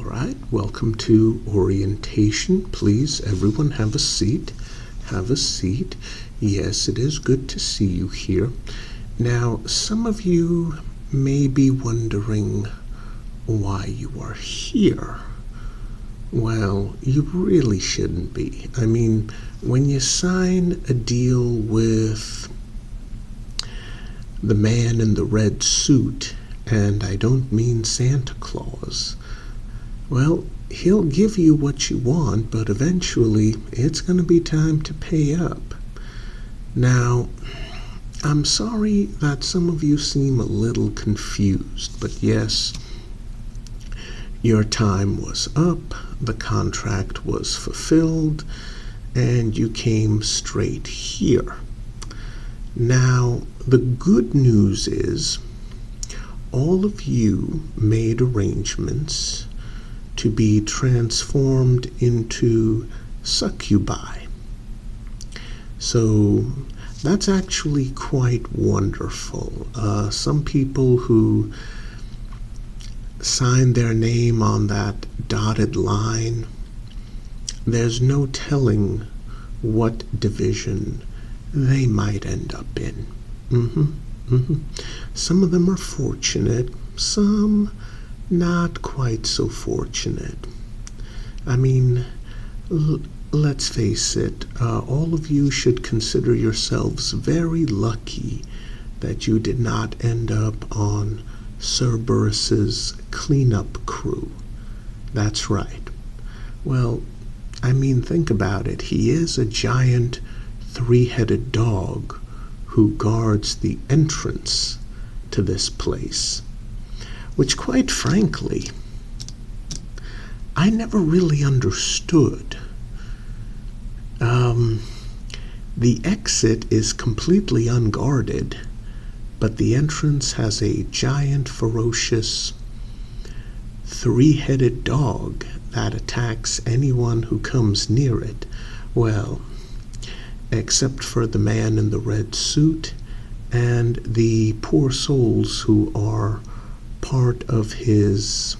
right, welcome to orientation. Please, everyone, have a seat. Have a seat. Yes, it is good to see you here. Now, some of you may be wondering why you are here. Well, you really shouldn't be. I mean, when you sign a deal with the man in the red suit, and I don't mean Santa Claus, well, he'll give you what you want, but eventually it's going to be time to pay up. Now, I'm sorry that some of you seem a little confused, but yes, your time was up, the contract was fulfilled, and you came straight here. Now, the good news is all of you made arrangements to be transformed into succubi. So that's actually quite wonderful. Some people who sign their name on that dotted line, there's no telling what division they might end up in. Some of them are fortunate, some not quite so fortunate. I mean, let's face it, all of you should consider yourselves very lucky that you did not end up on Cerberus's cleanup crew. That's right. Well, I mean, think about it. He is a giant three-headed dog who guards the entrance to this place, which, quite frankly, I never really understood. The exit is completely unguarded, but the entrance has a giant, ferocious, three-headed dog that attacks anyone who comes near it. Well, except for the man in the red suit and the poor souls who are part of his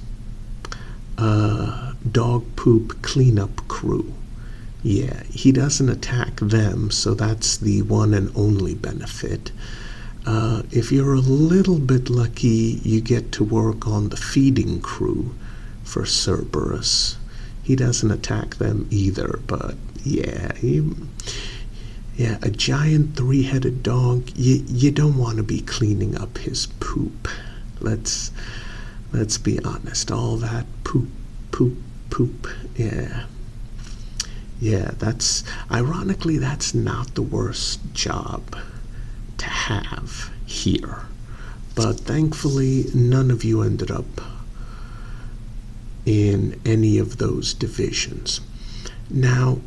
dog poop cleanup crew. Yeah, he doesn't attack them, so that's the one and only benefit. If you're a little bit lucky, you get to work on the feeding crew for Cerberus. He doesn't attack them either, but yeah, a giant three-headed dog, you don't want to be cleaning up his poop. Let's be honest, all that poop, yeah, that's, ironically, that's not the worst job to have here. But thankfully, none of you ended up in any of those divisions. Now,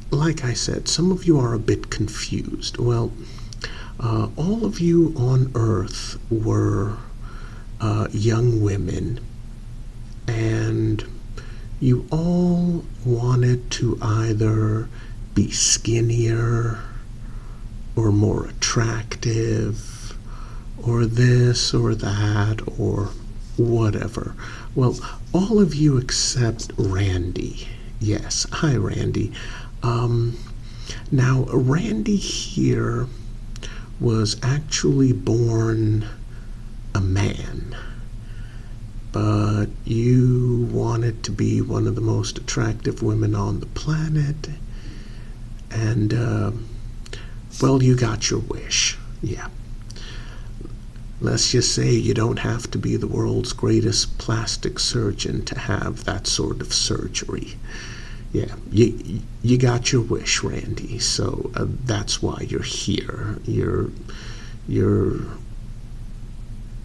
like I said, some of you are a bit confused. Well, all of you on Earth were young women, and you all wanted to either be skinnier or more attractive or this or that or whatever. Well, all of you except Randy. Yes, hi Randy. Now, Randy here was actually born a man, but you wanted to be one of the most attractive women on the planet, and, well, you got your wish, yeah. Let's just say you don't have to be the world's greatest plastic surgeon to have that sort of surgery. Yeah, you got your wish, Randy, so that's why you're here.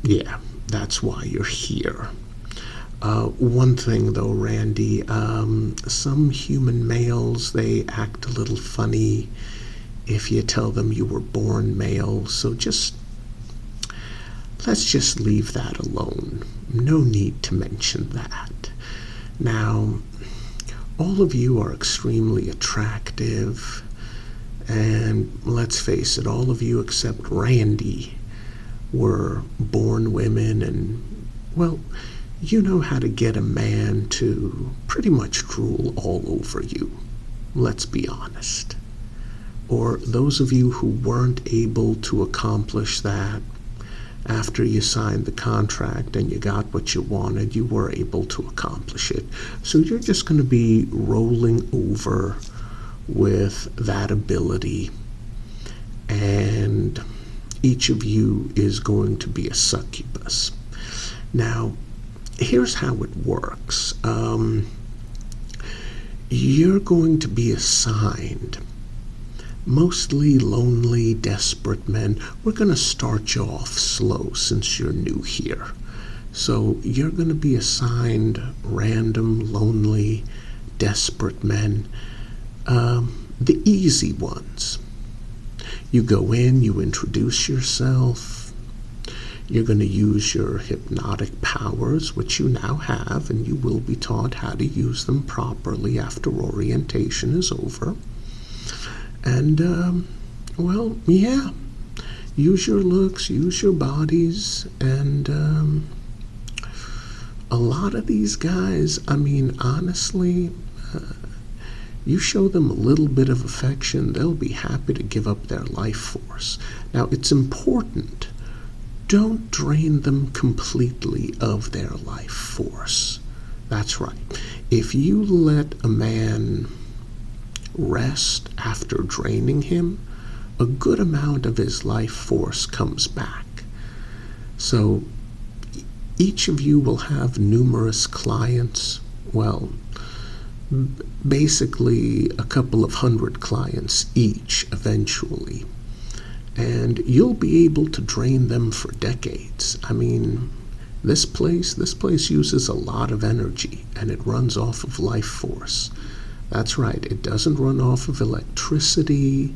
Yeah, that's why you're here. One thing, though, Randy, some human males, they act a little funny if you tell them you were born male, so let's just leave that alone. No need to mention that. Now, all of you are extremely attractive, and let's face it, all of you except Randy were born women, and, well, you know how to get a man to pretty much drool all over you. Let's be honest. Or those of you who weren't able to accomplish that after you signed the contract and you got what you wanted, you were able to accomplish it. So you're just going to be rolling over with that ability, and each of you is going to be a succubus. Now, here's how it works. You're going to be assigned mostly lonely, desperate men. We're going to start you off slow since you're new here. So you're going to be assigned random, lonely, desperate men, the easy ones. You go in, you introduce yourself. You're going to use your hypnotic powers, which you now have, and you will be taught how to use them properly after orientation is over. And, well, yeah, use your looks, use your bodies, and a lot of these guys, I mean, honestly, you show them a little bit of affection, they'll be happy to give up their life force. Now, it's important, don't drain them completely of their life force. That's right. If you let a man rest after draining him, a good amount of his life force comes back. So each of you will have numerous clients, well, basically a couple of hundred clients each eventually, and you'll be able to drain them for decades. I mean, this place uses a lot of energy, and it runs off of life force. That's right, it doesn't run off of electricity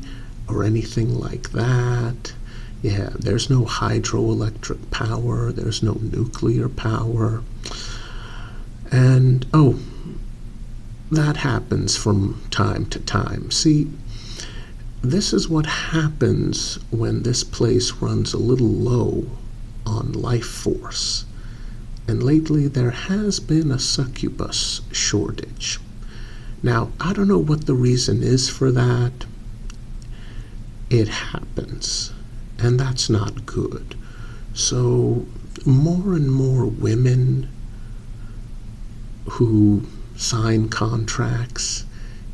or anything like that. Yeah, there's no hydroelectric power, there's no nuclear power. And, oh, that happens from time to time. See, this is what happens when this place runs a little low on life force. And lately there has been a succubus shortage. Now, I don't know what the reason is for that. It happens, and that's not good. So more and more women who sign contracts,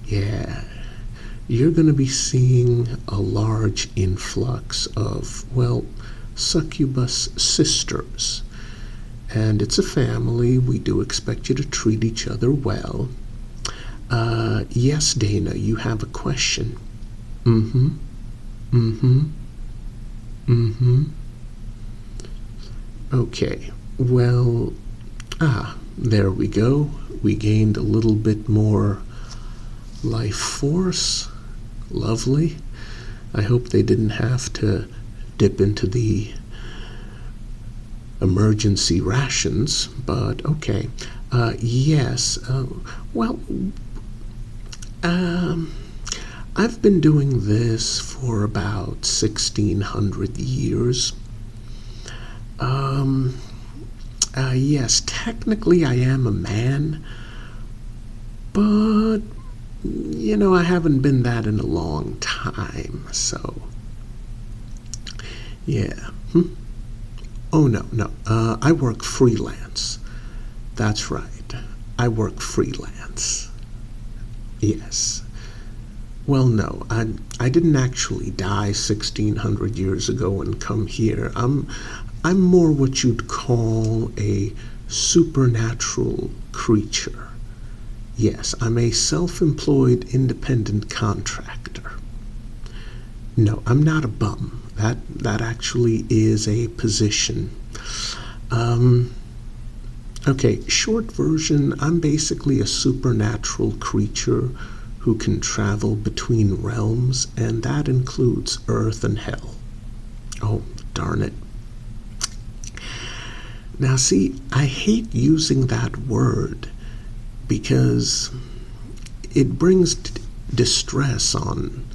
yeah, you're going to be seeing a large influx of, well, succubus sisters. And it's a family. We do expect you to treat each other well. Yes, Dana, you have a question. Okay, well, there we go. We gained a little bit more life force. Lovely. I hope they didn't have to dip into the emergency rations, but okay. Yes, well, I've been doing this for about 1,600 years. Yes, technically I am a man, but, you know, I haven't been that in a long time, so, yeah. Oh, no, I work freelance. That's right, I work freelance. Yes. Well, no, I didn't actually die 1,600 years ago and come here. I'm more what you'd call a supernatural creature. Yes, I'm a self-employed independent contractor. No, I'm not a bum. That actually is a position. Okay, short version, I'm basically a supernatural creature who can travel between realms, and that includes Earth and Hell. Oh, darn it. Now see, I hate using that word because it brings distress on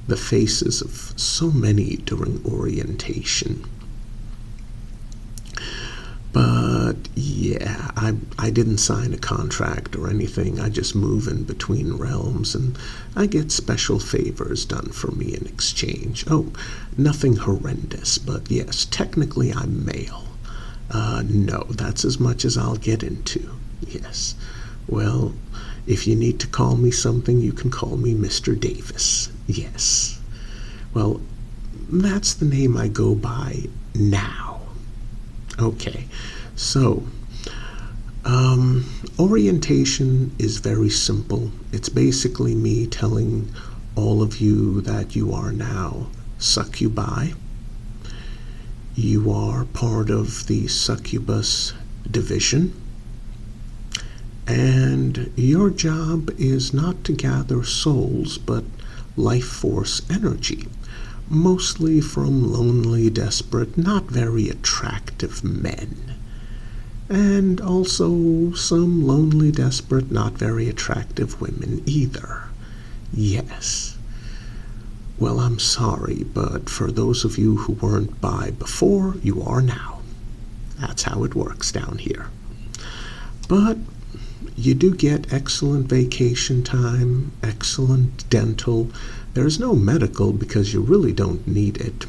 the faces of so many during orientation. But Yeah, I didn't sign a contract or anything. I just move in between realms and I get special favors done for me in exchange. Oh, nothing horrendous, but yes, technically I'm male. No, that's as much as I'll get into. Yes. Well, if you need to call me something, you can call me Mr. Davis. Yes. Well, that's the name I go by now. Okay, so orientation is very simple. It's basically me telling all of you that you are now succubi. You are part of the Succubus division, and your job is not to gather souls, but life force energy, mostly from lonely, desperate, not very attractive men. And also some lonely, desperate, not very attractive women either. Yes. Well, I'm sorry, but for those of you who weren't bi before, you are now. That's how it works down here. But you do get excellent vacation time, excellent dental. There's no medical because you really don't need it.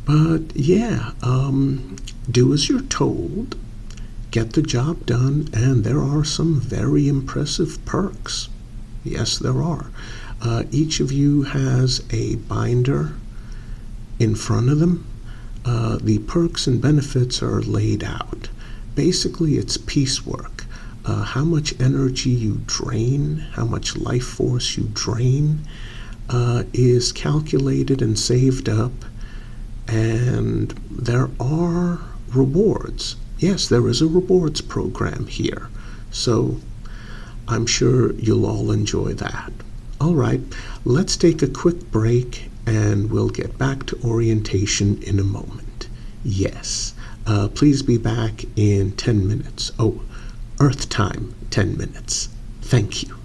But yeah, do as you're told, get the job done, and there are some very impressive perks. Yes, there are. Each of you has a binder in front of them. The perks and benefits are laid out. Basically, it's piecework. How much energy you drain, how much life force you drain, is calculated and saved up, and there are rewards. Yes, there is a rewards program here, so I'm sure you'll all enjoy that. All right, let's take a quick break and we'll get back to orientation in a moment. Yes, please be back in 10 minutes. Oh, Earth time, 10 minutes. Thank you.